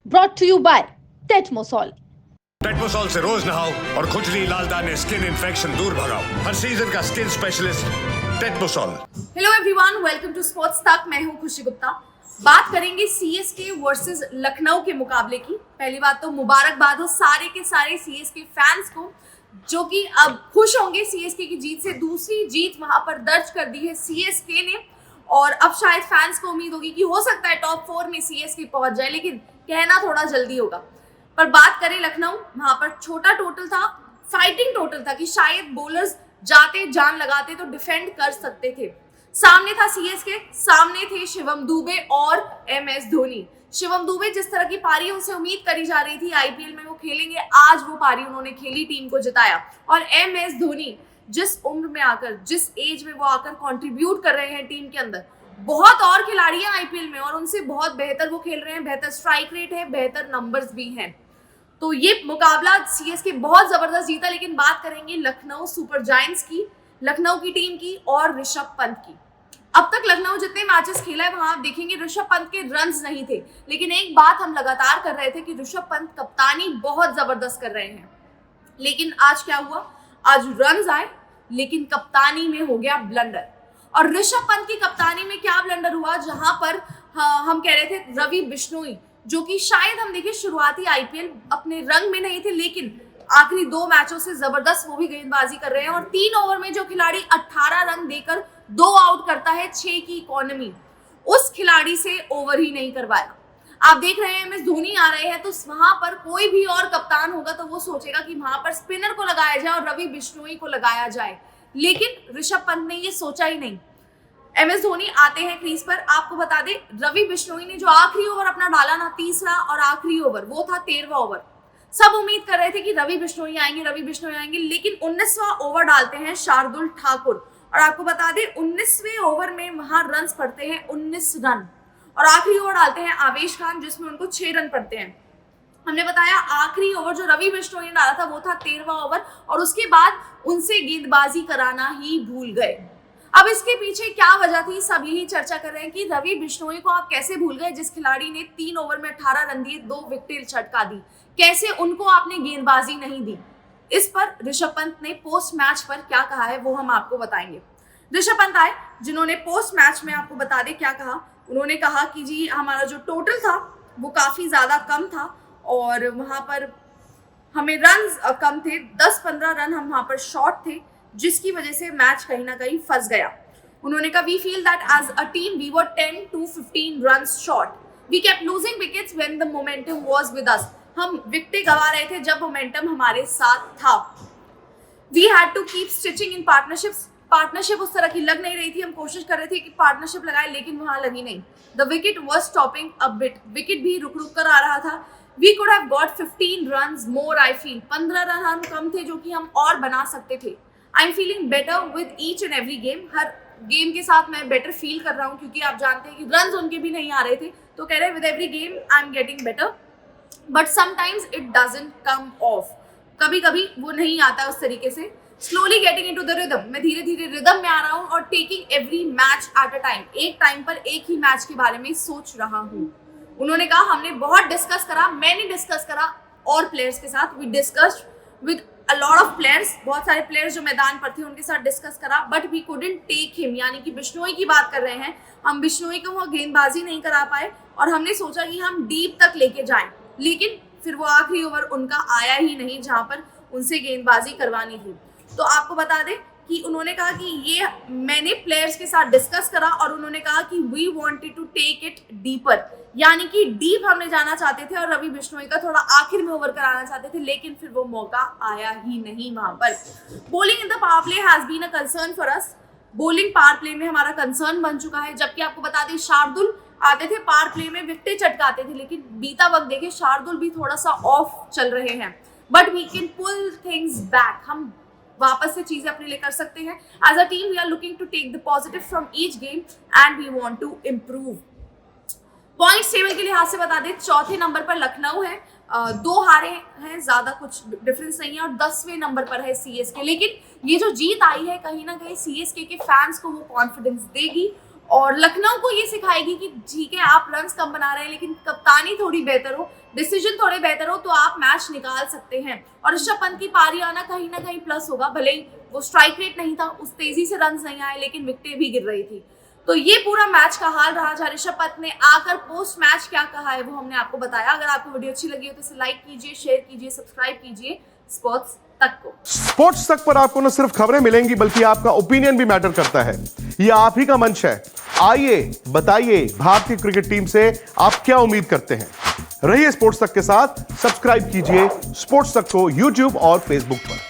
brought to you by Tetmosol. टेटमोसॉल से रोज नहाओ और खुजली लाल दाने स्किन इन्फेक्शन दूर भगाओ। हर सीजन का skin specialist Tetmosol. Hello everyone, welcome to sports Tak. मैं हूं खुशी गुप्ता। बात करेंगे सीएसके वर्सेस लखनऊ के मुकाबले की। पहली बात तो मुबारकबाद हो सारे के सारे सीएसके फैंस को, जो कि अब खुश होंगे सीएसके की जीत से। दूसरी जीत वहां पर दर्ज कर दी है सीएसके ने, और अब शायद फैंस को उम्मीद होगी कि हो सकता है टॉप 4 में सीएसके पहुंच जाए, लेकिन कहना थोड़ा जल्दी होगा। पर बात करें लखनऊ, वहां पर छोटा टोटल था, फाइटिंग टोटल था कि शायद बॉलर्स जाते जान लगाते तो डिफेंड कर सकते थे। सामने था सीएसके, सामने थे शिवम दुबे और एमएस धोनी। शिवम दुबे जिस तरह की पारी उनसे उम्मीद करी जा रही थी आईपीएल में वो खेलेंगे, आज वो पारी उन्होंने खेली, टीम को जिताया। और एमएस धोनी जिस उम्र में आकर, जिस एज में वो आकर कंट्रीब्यूट कर रहे हैं टीम के अंदर, बहुत और खिलाड़ी हैं आईपीएल में और उनसे बहुत बेहतर वो खेल रहे हैं। बेहतर स्ट्राइक रेट है, बेहतर नंबर्स भी हैं। तो ये मुकाबला सीएसके बहुत जबरदस्त जीता। लेकिन बात करेंगे लखनऊ सुपर जायंट्स की, लखनऊ की टीम की और ऋषभ पंत की। अब तक लखनऊ जितने मैचेस खेला है वहां आप देखेंगे ऋषभ पंत के रन्स नहीं थे, लेकिन एक बात हम लगातार कर रहे थे कि ऋषभ पंत कप्तानी बहुत जबरदस्त कर रहे हैं। लेकिन आज क्या हुआ? आज रन्स आए लेकिन कप्तानी में हो गया ब्लंडर। और ऋषभ पंत की कप्तानी में क्या ब्लंडर हुआ, जहां पर हम कह रहे थे रवि बिश्नोई, जो कि शायद हम देखिए शुरुआती आईपीएल अपने रंग में नहीं थे, लेकिन आखिरी 2 मैचों से जबरदस्त वो भी गेंदबाजी कर रहे हैं। और 3 ओवर में जो खिलाड़ी 18 रन देकर 2 आउट करता है 6 की इकोनॉमी, उस खिलाड़ी से ओवर ही नहीं करवाया। आप देख रहे हैं एमएस धोनी आ रहे हैं, तो वहां पर कोई भी और कप्तान होगा तो वो सोचेगा कि वहां पर स्पिनर को लगाया जाए और रवि बिश्नोई को लगाया जाए, लेकिन ऋषभ पंत ने ये सोचा ही नहीं। एमएस धोनी आते हैं क्रीज पर। आपको बता दें रवि बिश्नोई ने जो आखिरी ओवर अपना डाला ना, तीसरा और आखिरी ओवर, वो था 13वां ओवर। सब उम्मीद कर रहे थे कि रवि बिश्नोई आएंगे, लेकिन 19वां ओवर डालते हैं शार्दुल ठाकुर। और आपको बता दें 19वें ओवर में वहां रन पड़ते हैं 19 रन, और आखिरी ओवर डालते हैं आवेश खान, जिसमें उनको 6 रन पड़ते हैं। हमने बताया आखिरी ओवर जो रवि बिश्नोई ने डाला था वो था 13वां ओवर, और उसके बाद उनसे गेंदबाजी कराना ही भूल गए। अब इसके पीछे क्या वजह थी, सब यही चर्चा कर रहे हैं कि रवि बिश्नोई को आप कैसे भूल गए, जिस खिलाड़ी ने 3 ओवर में 18 रन दिए, 2 विकेट झटका दी, कैसे उनको आपने गेंदबाजी नहीं दी। इस पर ऋषभ पंत ने पोस्ट मैच पर क्या कहा है वो हम आपको बताएंगे। ऋषभ पंत आए, जिन्होंने पोस्ट मैच में आपको बता दें क्या कहा। उन्होंने कहा कि जी हमारा जो टोटल था वो काफी ज्यादा कम था और वहां पर हमें रन कम थे, 10-15 रन हम वहां पर शॉर्ट थे, जिसकी वजह से मैच कहीं ना कहीं फंस गया। उन्होंने कहा we feel that as a team we were 10 to 15 runs short. We kept losing wickets when the momentum was with us. हम विकेटें गंवा रहे थे जब मोमेंटम हमारे साथ था। We had to keep stitching in partnerships. Partnership उस तरह की लग नहीं रही थी, हम कोशिश कर रहे थे कि पार्टनरशिप लगाए, लेकिन वहां लगी नहीं। The wicket was stopping a bit, wicket भी रुक रुक कर आ रहा था। We could have got 15 runs more, I feel. 15 run हम कम थे जो कि हम और बना सकते थे। I am feeling better with each and every game. Her game के साथ मैं बेटर फील कर रहा हूँ, क्योंकि आप जानते हैं कि रन उनके भी नहीं आ रहे थे, तो कह रहे हैं with every game I am getting better, but sometimes it doesn't come of. कभी कभी वो नहीं आता उस तरीके से। Slowly getting into the rhythm, मैं धीरे धीरे रिदम में आ रहा हूँ और taking every match at a time, एक टाइम पर एक ही मैच के बारे में सोच रहा हूँ। उन्होंने कहा हमने बहुत डिस्कस करा, मैंने डिस्कस करा और प्लेयर्स के साथ। We discussed with a lot of players, बहुत सारे प्लेयर्स जो मैदान पर थे उनके साथ डिस्कस करा, but we couldn't take him, यानी कि बिश्नोई की बात कर रहे हैं। हम बिश्नोई को वो गेंदबाजी नहीं करा पाए और हमने सोचा कि हम डीप तक लेके जाएं, लेकिन फिर वो आखिरी ओवर उनका आया ही नहीं जहां पर उनसे गेंदबाजी करवानी थी। तो आपको बता दें कि उन्होंने कहा कि ये मैंने प्लेयर्स के साथ डिस्कस करा और उन्होंने कहा कि we wanted to take it deeper, यानी कि डीप हमने जाना चाहते थे और रवि बिश्नोई का थोड़ा आखिर में ओवर कराना चाहते थे, लेकिन फिर वो मौका आया ही नहीं वहां पर। Bowling in the power play has been a concern for us. Bowling power play में हमारा कंसर्न बन चुका है, जबकि आपको बता दें शार्दुल आते थे पावर प्ले में, विकेटें चटकाते थे, लेकिन बीता वक्त देखे शार्दुल भी थोड़ा सा ऑफ चल रहे हैं। But we can pull things back, हम वापस से चीजें अपने लिए कर सकते हैं। As a team we are looking to take the positive from each game and we want to improve. Points table के लिहाज से बता दें चौथे नंबर पर लखनऊ है, 2 हारे हैं, ज्यादा कुछ डिफरेंस नहीं है, और 10वें नंबर पर है सीएसके। लेकिन ये जो जीत आई है कहीं ना कहीं सीएसके के फैंस को वो कॉन्फिडेंस देगी और लखनऊ को ये सिखाएगी कि ठीक है आप रन्स कम बना रहे हैं लेकिन कप्तानी थोड़ी बेहतर हो, डिसीजन थोड़े बेहतर हो तो आप मैच निकाल सकते हैं। और ऋषभ पंत की पारी आना कहीं ना कहीं प्लस होगा, भले ही वो स्ट्राइक रेट नहीं था, उस तेजी से रन नहीं आए लेकिन विकेटें भी गिर रही थी। तो ये पूरा मैच का हाल रहा, जहाँ ऋषभ पंत ने आकर पोस्ट मैच क्या कहा है वो हमने आपको बताया। अगर आपको वीडियो अच्छी लगी हो तो इसे लाइक कीजिए, शेयर कीजिए, सब्सक्राइब कीजिए स्पोर्ट्स तक को। स्पोर्ट्स तक पर आपको न सिर्फ खबरें मिलेंगी बल्कि आपका ओपिनियन भी मैटर करता है। यह आप ही का मंच है। आइए बताइए भारतीय क्रिकेट टीम से आप क्या उम्मीद करते हैं। रहिए स्पोर्ट्स तक के साथ, सब्सक्राइब कीजिए स्पोर्ट्स तक को यूट्यूब और फेसबुक पर।